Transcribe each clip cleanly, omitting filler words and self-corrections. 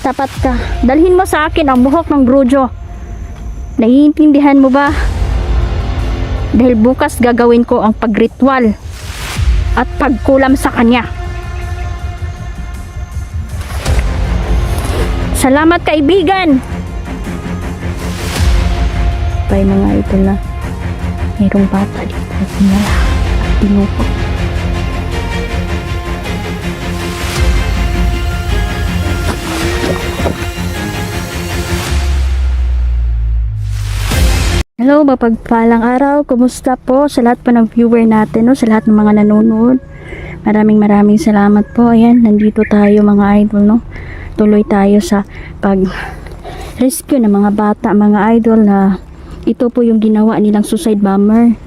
Tapat ka. Dalhin mo sa akin ang buhok ng Brujo. Naiintindihan mo ba? Dahil bukas gagawin ko ang pagritual at pagkulam sa kanya. Salamat kaibigan. Pay mga ito na mayroong bata dito at pinala at tinuko. Hello, mapagpalang araw. Kumusta po sa lahat po ng viewer natin, no? Sa lahat ng mga nanonood. Maraming salamat po. Ayan, nandito tayo mga idol, no? Tuloy tayo sa pag-rescue ng mga bata, mga idol, na ito po yung ginawa nilang suicide bomber.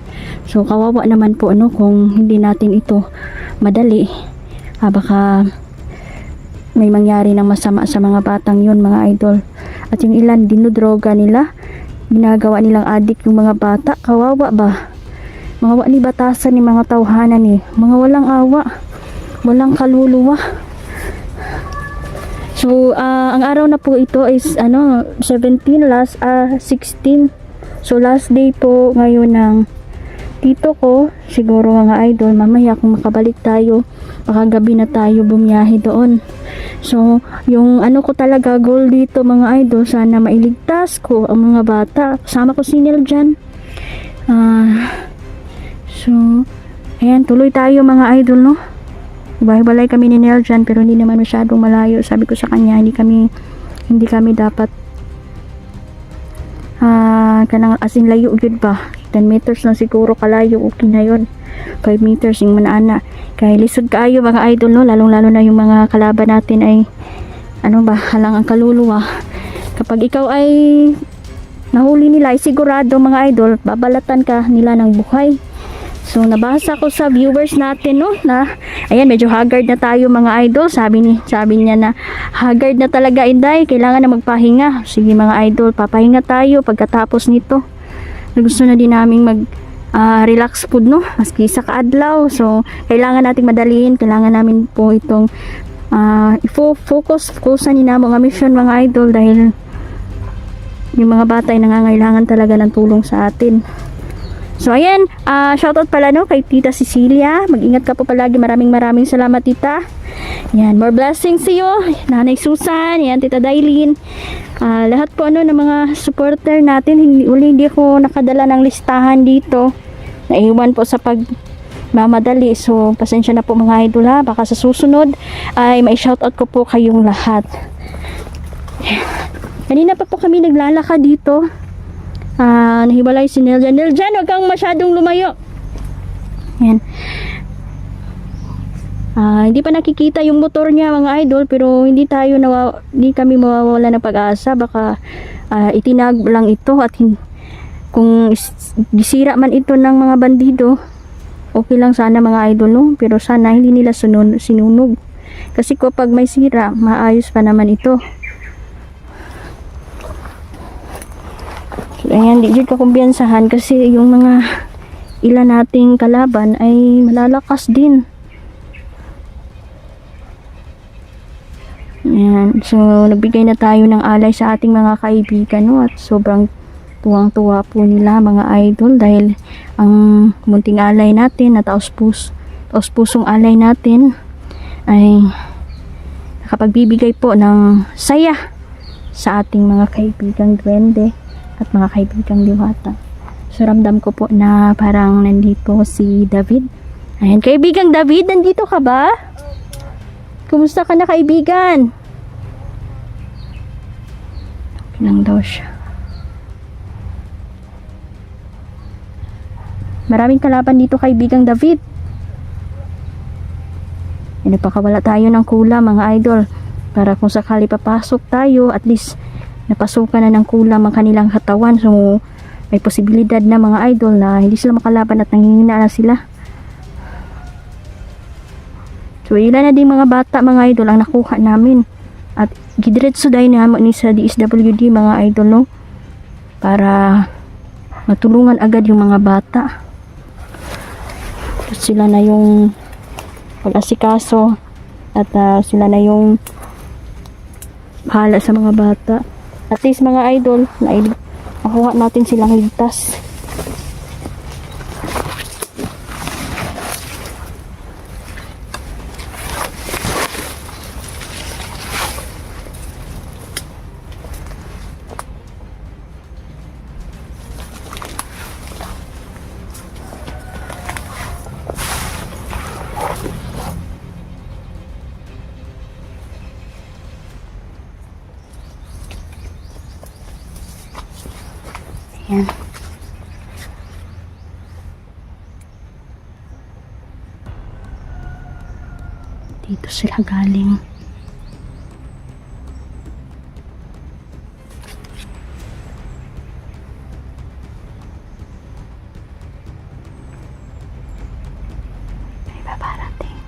So, kawawa naman po, no? Kung hindi natin ito madali, baka may mangyari ng masama sa mga batang yun, mga idol. At yung ilan, dinudroga nila. Ginagawa nilang adik yung mga bata. Kawawa ba? Mga wali batasan ni mga tawhanan eh. Mga walang awa. Walang kaluluwa. So, ang araw na po ito is 17, 16. So, last day po ngayon ng tito ko. Siguro mga idol, mamaya kung makabalik tayo, baka gabi na tayo bumiyahe doon. So, yung ko talaga goal dito mga idol, sana mailigtas ko ang mga bata. Kasama ko si Nel dyan. So, ayan, tuloy tayo mga idol, no? Balay kami ni Nel dyan, pero hindi naman masyadong malayo. Sabi ko sa kanya, hindi kami dapat kanang asin layo yun ba? 10 meters lang siguro kalayo, okay na yun. 5 meters yung manaana. Kaya lisod kaayo mga idol, no? Lalong lalo na yung mga kalaban natin ay halang ang kaluluwa. Kapag ikaw ay nahuli nila, ay sigurado mga idol, babalatan ka nila ng buhay. So nabasa ko sa viewers natin, no, na ayan, medyo haggard na tayo mga idol. Sabi niya na haggard na talaga, Inday, kailangan na magpahinga. Sige mga idol, papahinga tayo pagkatapos nito. Gusto na din naming relax food, no, maski sa kaadlaw. So kailangan nating madaliin, kailangan namin po itong fokusan ni namo nga mission mga idol, dahil yung mga bata ay nangangailangan talaga ng tulong sa atin. So ayan, shoutout pala, no, kay Tita Cecilia. Mag-ingat ka po palagi. Maraming salamat, Tita. Yan, more blessings sa iyo, Nanay Susan, yan, Tita Dailin. Lahat po ng mga supporter natin. Hindi ko nakadala ng listahan dito. Naiwan po sa pagmamadali. So pasensya na po mga idol, ha. Baka sa susunod ay may shoutout ko po kayong lahat. Kanina pa po kami naglalakad dito. Nahiwalay si Neljan. Neljan, huwag kang masyadong lumayo. Yan. Hindi pa nakikita yung motor niya mga idol, pero hindi kami mawawala ng pag-asa. Baka itinag lang ito, at kung gisira man ito ng mga bandido, okay lang sana mga idol, no? Pero sana hindi nila sinunog. Kasi kapag may sira, maayos pa naman ito. Ayan, di ko kumbiyansahan kasi yung mga ilan nating kalaban ay malalakas din. Ayan, so nagbigay na tayo ng alay sa ating mga kaibigan, no? At sobrang tuwang-tuwa po nila mga idol, dahil ang munting alay natin na taos pusong alay natin ay nakapagbibigay po ng saya sa ating mga kaibigang duwende at mga kaibigang diwata. So ramdam ko po na parang nandito si David. Ayan, kaibigang David, nandito ka ba? Kumusta ka na, kaibigan? Okay lang daw siya. Maraming kalaban dito, kaibigang David. Nagpakawala tayo ng kulam mga idol, para kung sakali papasok tayo, at least napasukan na ng kulam ang kanilang katawan. So may posibilidad na mga idol na hindi sila makalaban at nanghihina na sila. So ilan na din mga bata mga idol ang nakuha namin, at gidiretso dahil naman ni sa DSWD mga idol, no, para matulungan agad yung mga bata. So, sila na yung pag-asikaso, at sila na yung Bahala sa mga bata. At least mga idol, nakuha natin silang ligtas. Ayan. Dito sila galing. May babarating.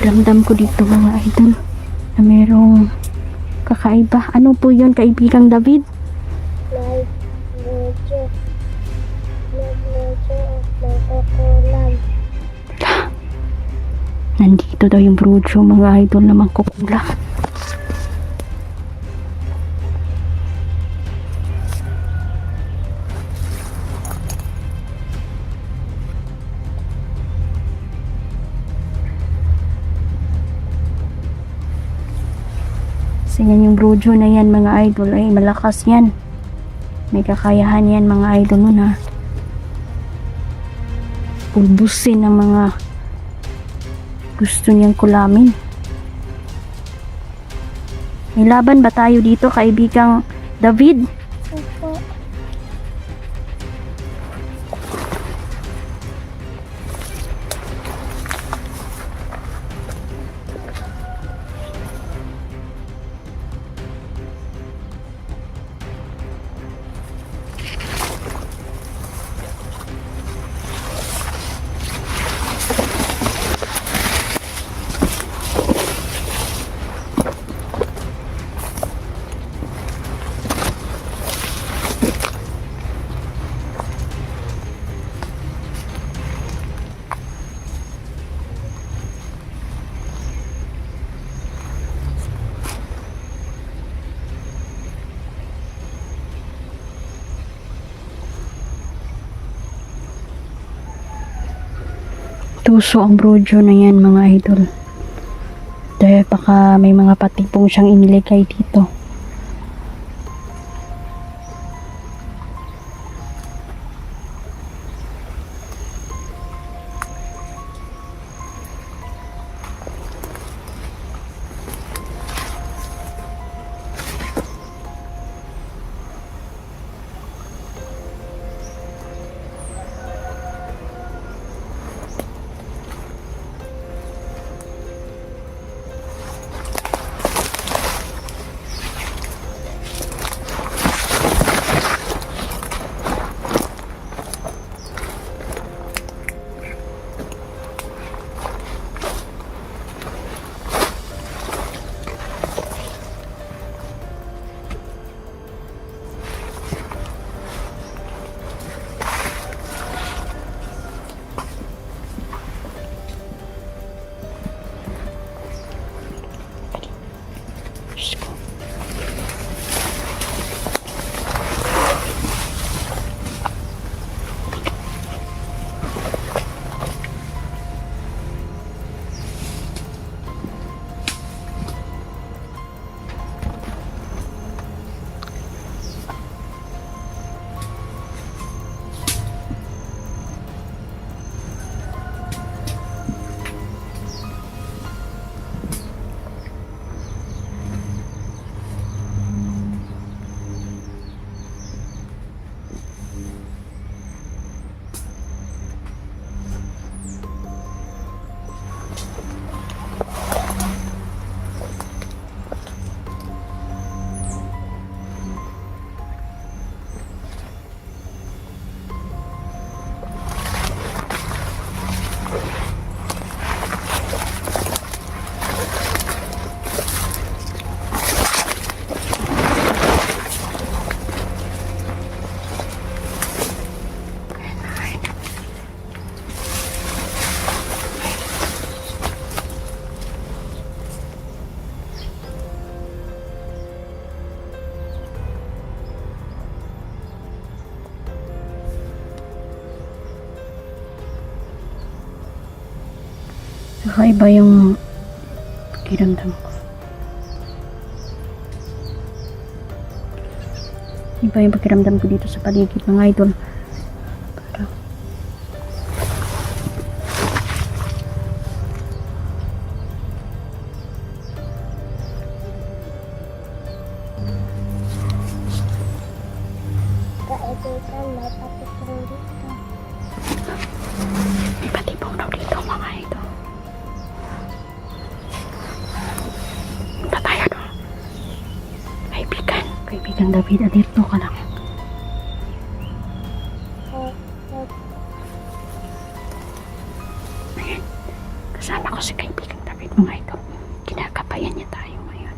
Ramdam ko dito mga idol na merong kakaiba. Ano po yun, kaibigang David? May medyo nagkukulam. Nandito daw yung broodyo mga idol na mangkukulang. So yan yung broodyo na yan mga idol, ay malakas yan. May kakayahan yan mga idol mo na pulbusin ang mga gusto niyang kulamin. May laban ba tayo dito kaibigang David? Opo. Tuso ang broodyo na yan mga idol. Dahil baka may mga patipong siyang iniligay dito. Kakaiba yung pakiramdam ko. Iba yung pakiramdam ko dito sa paligid mga idol. Parang Kaibigan, may patipong dito. iba't ibang daw dito mga idol. Punta tayo doon. Kaibigan David, alirto ka lang. Ayan. Kasama ko si kaibigan David mga idol. Kinakabayan niya tayo ngayon.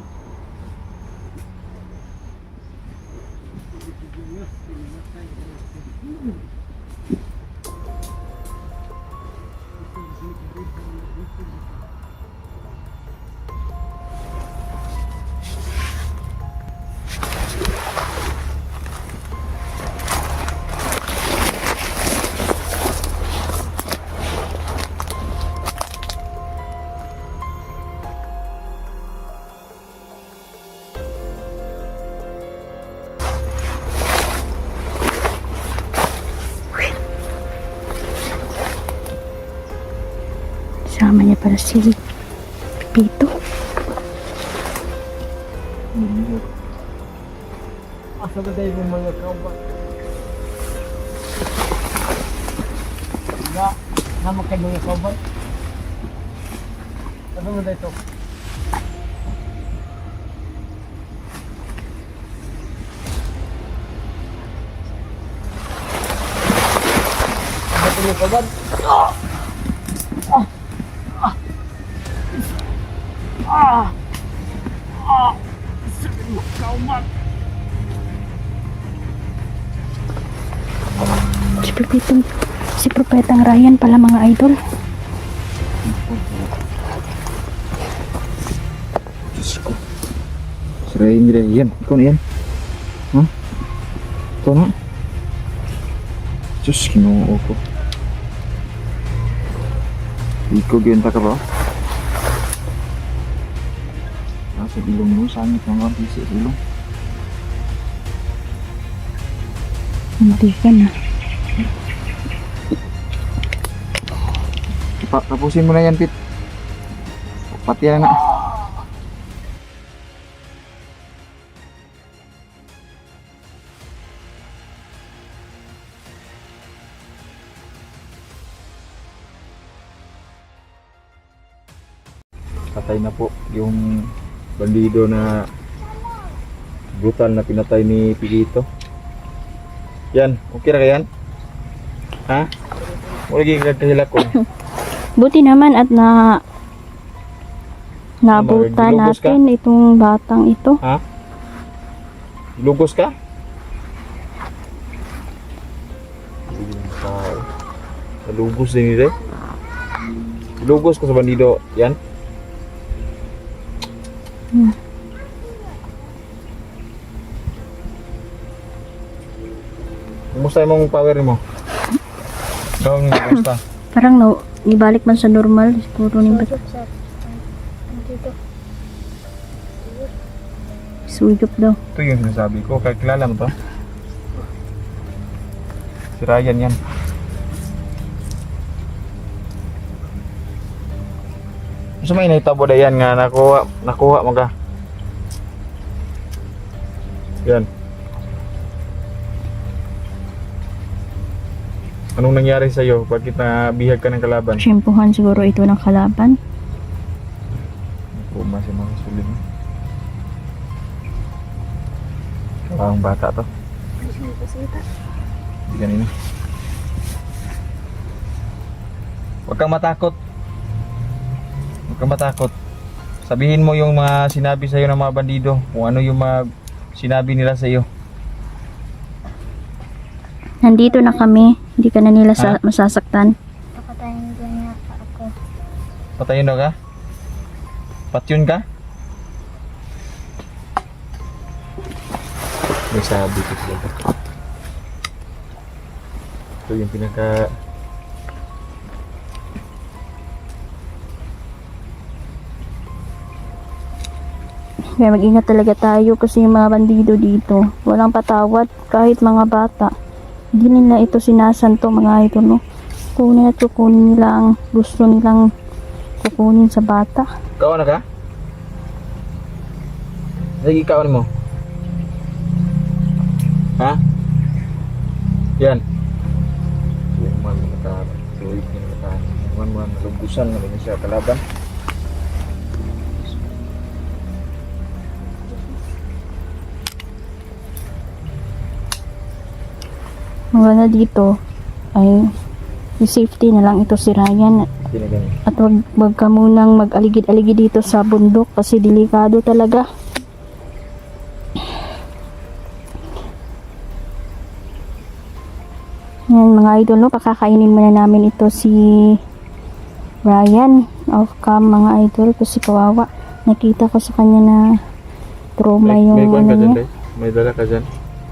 Sama niya para si Pipito. Asa ba tayo ng mga kauban? Nama kayo mga kauban? Ano mo dito? Ano kayo kauban? Si Pipito, si Propetang Ryan pala mga idol. Diyos ko. Sirayin nila yan. Ikaw na yan. Ha? Ikaw na? Diyos, kinuo ko. Ikaw genta ka ba? Nasa ilong mo, sangit mga bisi sa ilong. Hindi ka na. Tapusin mo na yan, Pit. Pati na na. Patay na po yung bandido na brutal na pinatay ni Pilito. Yan, okay na yan? Ha? Wala gigag kahilak ko. Buti naman at naabutan Nilugos ka? natin itong batang ito. Ha? Lugos ka? Lugos din nila. Lugos ka sa bandido. Yan. Hmm. Kumusta yung power mo? Gawin mo, kumusta? Parang ibalik man sa normal. Siguro ni Sudok sa dito. suyop daw. Ito yung sinasabi ko. Kaya kilala mo to? Si Ryan yan. Gusto mo inahitabo na yan nga nakuha mo ka. Yan. Anong nangyari sa'yo? Bakit nabihag ka ng kalaban? Tsimpuhan siguro ito ng kalaban. Puma si mga sulit. Kawang bata to. Hindi ganina. Huwag kang matakot. Huwag kang matakot. Sabihin mo yung mga sinabi sa'yo ng mga bandido. Kung ano yung mga sinabi nila sa'yo. Nandito na kami. Hindi ka na nila masasaktan. Papatayin din niya ako. Patayin daw ka? Patyon ka? May sabi ko talaga. Ito yung pinaka Kaya mag-ingat talaga tayo kasi yung mga bandido dito, walang patawad kahit mga bata. Hindi nila ito sinasanto mga idol, no? Kunin at kukunin nila ang gusto nilang kukunin sa bata. Kawan na ka? Sige, kawan mo. Ha? Yan. Yung man nakatuloy yung nakataan. Yung man nalubusan na rin siya kalaban. Mga na dito ay yung safety na lang ito si Ryan. Ginagano. At wag ka munang mag-aligid-aligid dito sa bundok kasi delikado talaga. Yan mga idol, no? Pakakainin muna namin ito si Ryan off cam mga idol kasi kawawa. Nakita ko sa kanya na trauma yung may ano ka dyan, niya. Day? May dala ka dyan?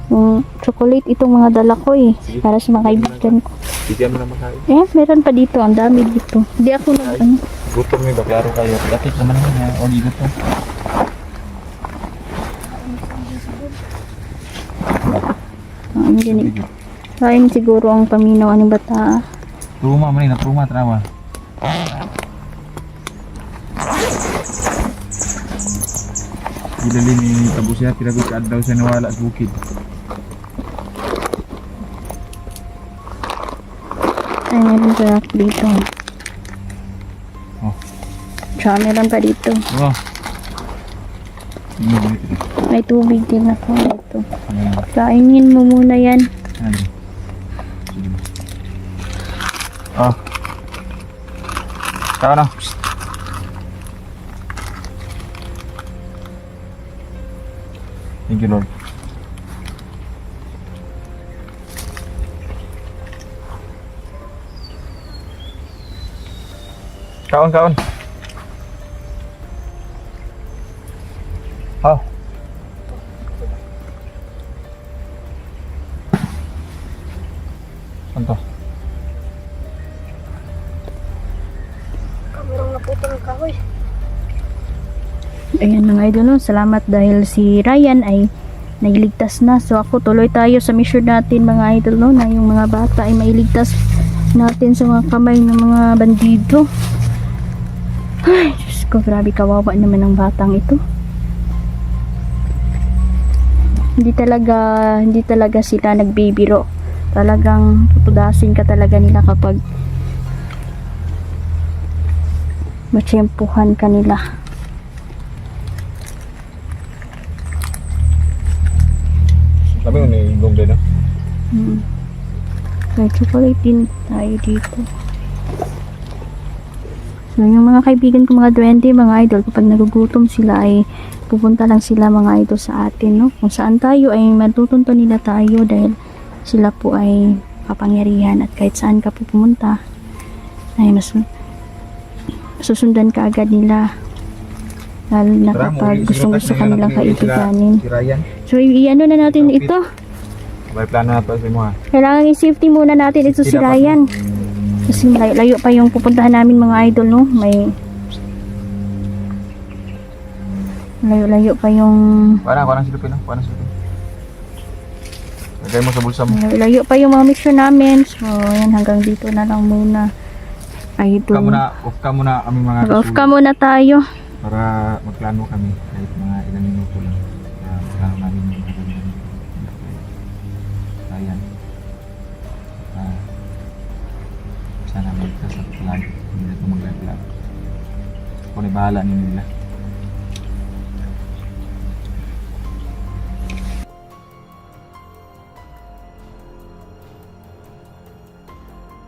Yung chocolate itong mga dala ko eh. Sige. Para sa mga kaibigan ko. Bigyan mo na makain. Eh, meron pa dito. Ang dami dito. Hindi ako nag ano. Gutom mo ba? Klaro kayo. Dapat naman niya. O di gutom. Ang ganit. Kain siguro ang paminaw ang bata. Truma man na truma trawa. Gilalin ni Tabo siya, pinagod ka daw siya nawala sa bukid. Ay, meron pa dito. Oh. Tsaka meron pa dito. Oh. Ano dito? May tubig din ako dito. Ano? Kainin mo muna yan. Ano? Sige. Oh. Saka na. Thank you, Lord. Kaon, kaon. Oh. Santo. Kamerong naputol ang kahoy. Ayan mga idol, no? Salamat dahil si Ryan ay nailigtas na. So ako tuloy tayo sa mission natin mga idol, no? Na yung mga bata ay mailigtas natin sa mga kamay ng mga bandido. Ay, Diyos ko, grabe kawawa naman ang batang ito. Hindi talaga sila nagbibiro. Talagang tutudasin ka talaga nila kapag matsyempuhan ka nila. Sabi mo ni Indong din, no? May chocolate din tayo dito. So, yung mga kaibigan ko mga duwende, mga idol, kapag nagugutom sila ay pupunta lang sila mga idol sa atin, no? Kung saan tayo ay matutunto nila tayo dahil sila po ay kapangyarihan at kahit saan ka po pumunta ay susundan ka agad nila. Lalo na kapag gustong-gusto kanilang kaibiganin. Si Ryan. So, i-ano na natin ito. May plano na to sa mo, ha? Kailangan i-safety muna natin ito si Ryan. Kasi layo pa yung pupuntahan namin mga idol, no? May layo pa yung Parang silupin, no? Parang silupin. Lagay mo sa bulsa mo. layo pa yung mga mission namin. So, yan hanggang dito na lang muna. Idol. Off ka muna kami mga Mag-off ka kasulog. muna tayo. Para magplano kami kahit mga ilang minuto lang. Kaya plano namin yung gagawin. Ayan. Sana magtas at plan. Hindi na ito maglag-lag. Kung bahala nila.